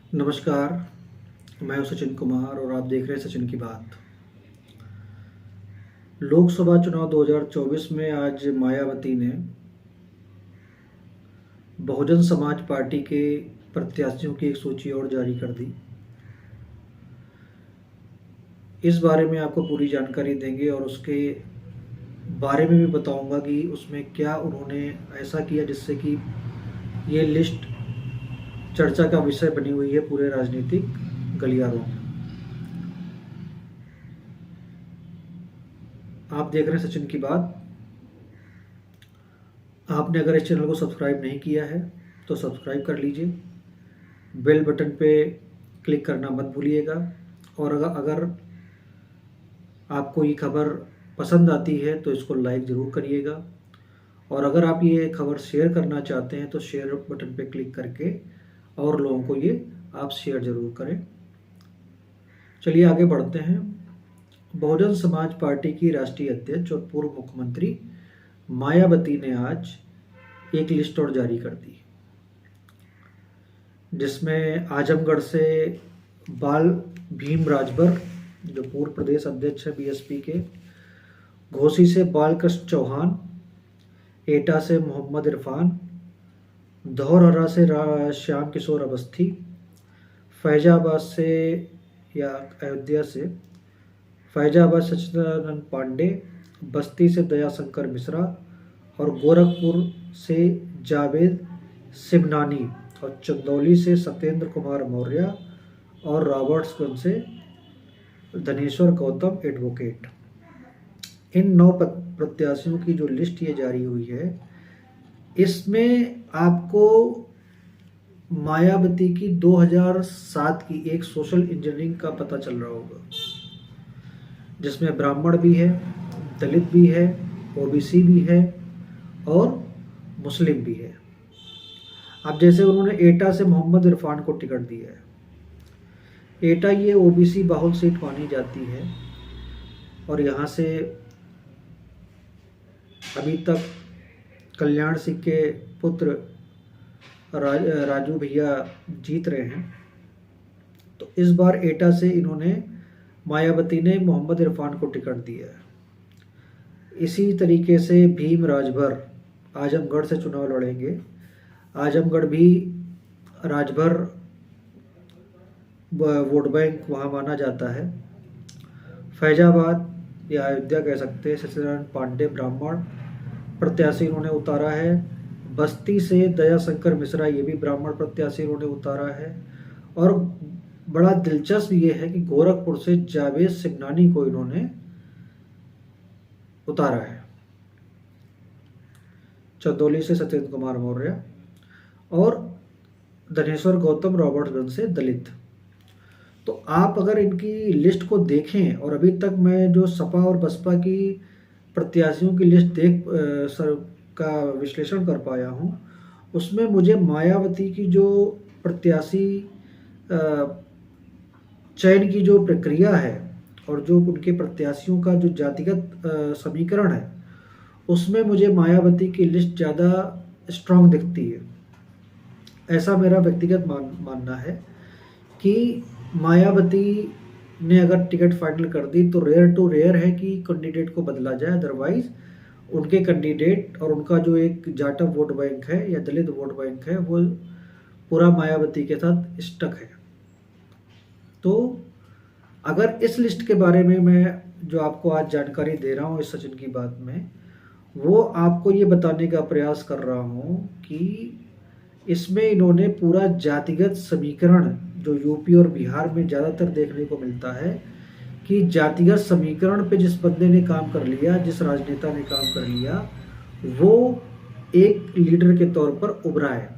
नमस्कार, मैं हूं सचिन कुमार और आप देख रहे हैं सचिन की बात। लोकसभा चुनाव 2024 में आज मायावती ने बहुजन समाज पार्टी के प्रत्याशियों की एक सूची और जारी कर दी। इस बारे में आपको पूरी जानकारी देंगे और उसके बारे में भी बताऊंगा कि उसमें क्या उन्होंने ऐसा किया जिससे कि ये लिस्ट चर्चा का विषय बनी हुई है पूरे राजनीतिक गलियारों में। आप देख रहे हैं सचिन की बात। आपने अगर इस चैनल को सब्सक्राइब नहीं किया है तो सब्सक्राइब कर लीजिए, बेल बटन पे क्लिक करना मत भूलिएगा और अगर आपको ये खबर पसंद आती है तो इसको लाइक ज़रूर करिएगा और अगर आप ये खबर शेयर करना चाहते हैं तो शेयर बटन पे क्लिक करके और लोगों को ये आप शेयर ज़रूर करें। चलिए आगे बढ़ते हैं। बहुजन समाज पार्टी की राष्ट्रीय अध्यक्ष और पूर्व मुख्यमंत्री मायावती ने आज एक लिस्ट और जारी कर दी, जिसमें आजमगढ़ से बाल भीम राजभर जो पूर्व प्रदेश अध्यक्ष है बीएसपी के, घोसी से बालकृष्ण चौहान, एटा से मोहम्मद इरफान, धौरहरा से श्याम किशोर अवस्थी, फैजाबाद से या अयोध्या से फैजाबाद सच्चिदानंद पांडे, बस्ती से दयाशंकर मिश्रा और गोरखपुर से जावेद सिमनानी और चंदौली से सत्येंद्र कुमार मौर्य और रॉबर्ट्सगंज से धनेश्वर गौतम एडवोकेट। इन 9 प्रत्याशियों की जो लिस्ट ये जारी हुई है, इसमें आपको मायावती की 2007 की एक सोशल इंजीनियरिंग का पता चल रहा होगा, जिसमें ब्राह्मण भी है, दलित भी है, ओबीसी भी है और मुस्लिम भी है। अब जैसे उन्होंने एटा से मोहम्मद इरफान को टिकट दिया है। एटा ये ओबीसी बहुल सीट मानी जाती है और यहाँ से अभी तक कल्याण सिंह के पुत्र राजू भैया जीत रहे हैं। तो इस बार एटा से इन्होंने मायावती ने मोहम्मद इरफान को टिकट दिया है। इसी तरीके से भीम राजभर आजमगढ़ से चुनाव लड़ेंगे। आजमगढ़ भी राजभर वोट बैंक वहाँ माना जाता है। फैजाबाद या अयोध्या कह सकते हैं, सच्चिदानंद पांडे ब्राह्मण प्रत्याशी उन्होंने उतारा है। बस्ती से दयाशंकर मिश्रा, ये भी ब्राह्मण प्रत्याशी उन्होंने उतारा है। और बड़ा दिलचस्प ये है कि गोरखपुर से जावेद सिमनानी को इन्होंने उतारा है। चंदौली से सत्येंद्र कुमार मौर्य और धनेश्वर गौतम रॉबर्ट्सगंज से दलित। तो आप अगर इनकी लिस्ट को देखें, और अभी तक मैं जो सपा और बसपा की प्रत्याशियों की लिस्ट का विश्लेषण कर पाया हूं, उसमें मुझे मायावती की जो प्रत्याशी चयन की जो प्रक्रिया है और जो उनके प्रत्याशियों का जो जातिगत समीकरण है, उसमें मुझे मायावती की लिस्ट ज़्यादा स्ट्रांग दिखती है। ऐसा मेरा व्यक्तिगत मानना है कि मायावती ने अगर टिकट फाइनल कर दी तो रेयर टू रेयर है कि कैंडिडेट को बदला जाए, अदरवाइज उनके कैंडिडेट और उनका जो एक जाटव वोट बैंक है या दलित वोट बैंक है वो पूरा मायावती के साथ स्टक है। तो अगर इस लिस्ट के बारे में मैं जो आपको आज जानकारी दे रहा हूँ इस सचिन की बात में, वो आपको ये बताने का प्रयास कर रहा हूँ कि इसमें इन्होंने पूरा जातिगत समीकरण जो यूपी और बिहार में ज़्यादातर देखने को मिलता है कि जातिगत समीकरण पे जिस बंदे ने काम कर लिया, जिस राजनेता ने काम कर लिया, वो एक लीडर के तौर पर उभरा है।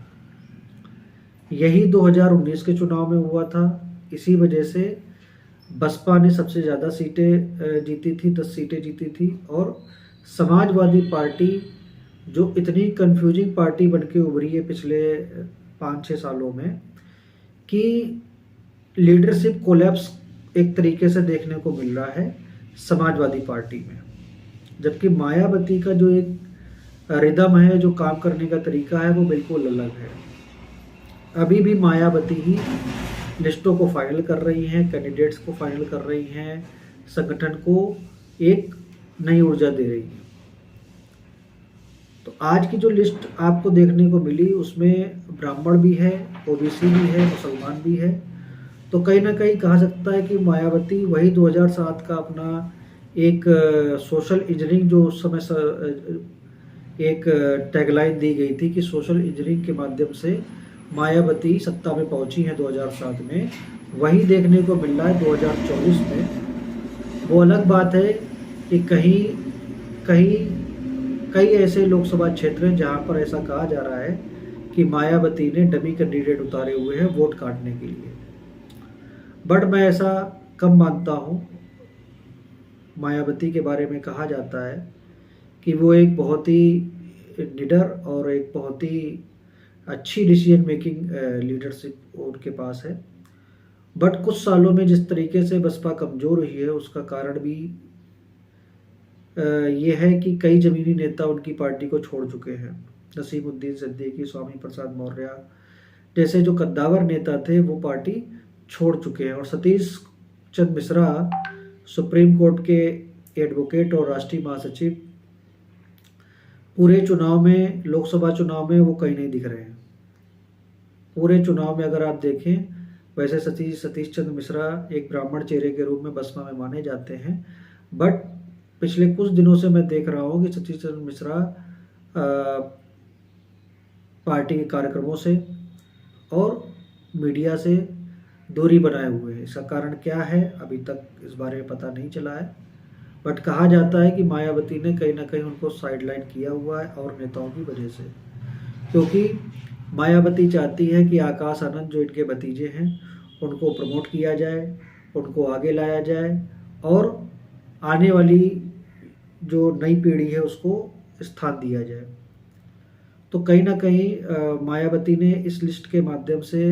यही 2019 के चुनाव में हुआ था। इसी वजह से बसपा ने सबसे ज़्यादा सीटें जीती थी, 10 सीटें जीती थी। और समाजवादी पार्टी जो इतनी कंफ्यूजिंग पार्टी बनके उभरी है पिछले 5-6 सालों में कि लीडरशिप कोलैप्स एक तरीके से देखने को मिल रहा है समाजवादी पार्टी में, जबकि मायावती का जो एक रिदम है, जो काम करने का तरीका है, वो बिल्कुल अलग है। अभी भी मायावती ही लिस्टों को फाइनल कर रही हैं, कैंडिडेट्स को फाइनल कर रही हैं, संगठन को एक नई ऊर्जा दे रही हैं। तो आज की जो लिस्ट आपको देखने को मिली उसमें ब्राह्मण भी है, ओबीसी भी है, मुसलमान भी है। तो कहीं ना कहीं कहा सकता है कि मायावती वही 2007 का अपना एक सोशल इंजीनियरिंग जो उस समय एक टैगलाइन दी गई थी कि सोशल इंजीनियरिंग के माध्यम से मायावती सत्ता में पहुंची हैं 2007 में, वही देखने को मिल रहा है 2024 में। वो अलग बात है कि कहीं कहीं कई ऐसे लोकसभा क्षेत्र हैं जहां पर ऐसा कहा जा रहा है कि मायावती ने डमी कैंडिडेट उतारे हुए हैं वोट काटने के लिए, बट मैं ऐसा कम मानता हूं। मायावती के बारे में कहा जाता है कि वो एक बहुत ही निडर और एक बहुत ही अच्छी डिसीजन मेकिंग लीडरशिप उनके पास है। बट कुछ सालों में जिस तरीके से बसपा कमज़ोर हुई है उसका कारण भी ये है कि कई ज़मीनी नेता उनकी पार्टी को छोड़ चुके हैं। नसीमुद्दीन सिद्दीकी, स्वामी प्रसाद मौर्य जैसे जो कद्दावर नेता थे वो पार्टी छोड़ चुके हैं, और सतीश चंद्र मिश्रा सुप्रीम कोर्ट के एडवोकेट और राष्ट्रीय महासचिव पूरे चुनाव में, लोकसभा चुनाव में वो कहीं नहीं दिख रहे हैं। पूरे चुनाव में अगर आप देखें, वैसे सतीश चंद्र मिश्रा एक ब्राह्मण चेहरे के रूप में बसपा में माने जाते हैं, बट पिछले कुछ दिनों से मैं देख रहा हूँ कि सतीश चंद्र मिश्रा पार्टी के कार्यक्रमों से और मीडिया से दूरी बनाए हुए हैं। इसका कारण क्या है अभी तक इस बारे में पता नहीं चला है, बट कहा जाता है कि मायावती ने कहीं ना कहीं उनको साइडलाइन किया हुआ है और नेताओं की वजह से, क्योंकि मायावती चाहती है कि आकाश आनंद जो इनके भतीजे हैं उनको प्रमोट किया जाए, उनको आगे लाया जाए और आने वाली जो नई पीढ़ी है उसको स्थान दिया जाए। तो कहीं ना कहीं मायावती ने इस लिस्ट के माध्यम से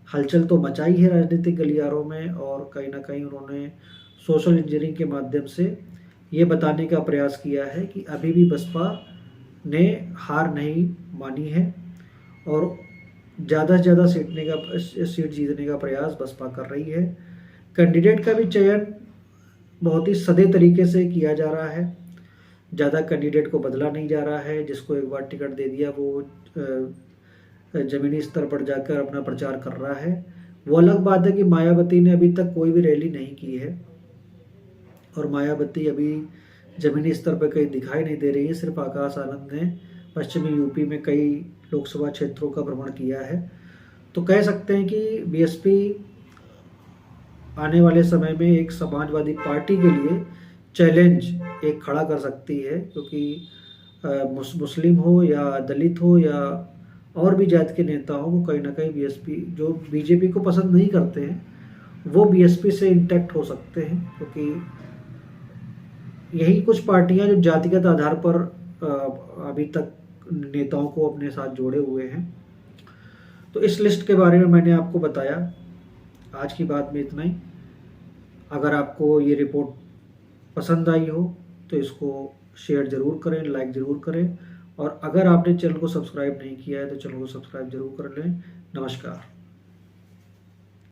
हलचल तो मचाई है राजनीतिक गलियारों में, और कहीं ना कहीं उन्होंने सोशल इंजीनियरिंग के माध्यम से ये बताने का प्रयास किया है कि अभी भी बसपा ने हार नहीं मानी है और ज़्यादा से ज़्यादा सीट जीतने का प्रयास बसपा कर रही है। कैंडिडेट का भी चयन बहुत ही सधे तरीके से किया जा रहा है, ज़्यादा कैंडिडेट को बदला नहीं जा रहा है। जिसको एक बार टिकट दे दिया वो ज़मीनी स्तर पर जाकर अपना प्रचार कर रहा है। वो अलग बात है कि मायावती ने अभी तक कोई भी रैली नहीं की है और मायावती अभी ज़मीनी स्तर पर कहीं दिखाई नहीं दे रही है। सिर्फ आकाश आनंद ने पश्चिमी यूपी में कई लोकसभा क्षेत्रों का भ्रमण किया है। तो कह सकते हैं कि बीएसपी आने वाले समय में एक समाजवादी पार्टी के लिए चैलेंज एक खड़ा कर सकती है, क्योंकि मुस्लिम हो या दलित हो या और भी जात के नेता हो, वो कहीं ना कहीं बीएसपी जो बीजेपी को पसंद नहीं करते हैं वो बीएसपी से इंटैक्ट हो सकते हैं, क्योंकि यही कुछ पार्टियां जो जातिगत आधार पर अभी तक नेताओं को अपने साथ जोड़े हुए हैं। तो इस लिस्ट के बारे में मैंने आपको बताया। आज की बात में इतना ही। अगर आपको ये रिपोर्ट पसंद आई हो तो इसको शेयर ज़रूर करें, लाइक ज़रूर करें, और अगर आपने चैनल को सब्सक्राइब नहीं किया है तो चैनल को सब्सक्राइब ज़रूर कर लें। नमस्कार।